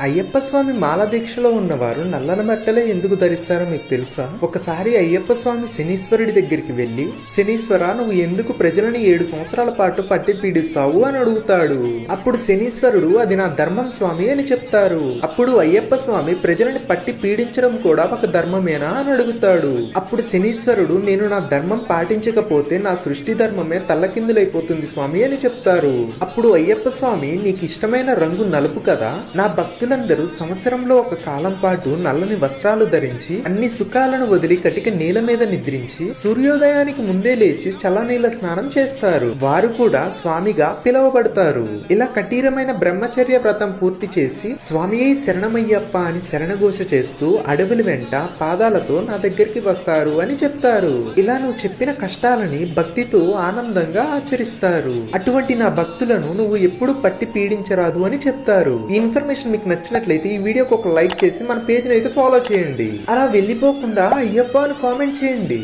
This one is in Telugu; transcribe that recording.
అయ్యప్ప స్వామి మాల దీక్షలో ఉన్నవారు నల్లని బట్టలే ఎందుకు ధరిస్తారో మీకు తెలుసా? ఒకసారి అయ్యప్ప స్వామి శనీశ్వరుడి దగ్గరికి వెళ్లి, శనీశ్వర నువ్వు ఎందుకు ప్రజలని 7 సంవత్సరాల పాటు పట్టి పీడిస్తావు అని అడుగుతాడు. అప్పుడు శనీశ్వరుడు అది నా ధర్మం స్వామి అని చెప్తారు. అప్పుడు అయ్యప్ప స్వామి ప్రజలని పట్టి పీడించడం కూడా ఒక ధర్మమేనా అని అడుగుతాడు. అప్పుడు శనీశ్వరుడు నేను నా ధర్మం పాటించకపోతే నా సృష్టి ధర్మమే తల్లకిందులైపోతుంది స్వామి అని చెప్తారు. అప్పుడు అయ్యప్ప స్వామి నీకు ఇష్టమైన రంగు నలుపు కదా, నా భక్తులందరూ సంవత్సరంలో ఒక కాలం పాటు నల్లని వస్త్రాలు ధరించి అన్ని సుఖాలను వదిలి కటిక నేల మీద నిద్రించి సూర్యోదయానికి ముందే లేచి చల్లనీళ్ళ స్నానం చేస్తారు. వారు కూడా స్వామిగా పిలువబడతారు. ఇలా కఠినమైన బ్రహ్మచర్య వ్రతం పూర్తి చేసి స్వామియే శరణమయ్యప్ప అని శరణఘోష చేస్తూ అడవుల వెంట పాదాలతో నా దగ్గరికి వస్తారు అని చెప్తారు. ఇలా నువ్వు చెప్పిన కష్టాలని భక్తితో ఆనందంగా ఆచరిస్తారు. అటువంటి నా భక్తులను నువ్వు ఎప్పుడు పట్టి పీడించరాదు అని చెప్తారు. ఈ ఇన్ఫర్మేషన్ మీకు నచ్చినట్లయితే ఈ వీడియోకి ఒక లైక్ చేసి మన పేజ్ ని అయితే ఫాలో చేయండి. అలా వెళ్ళిపోకుండా అయ్యప్ప అని కామెంట్ చేయండి.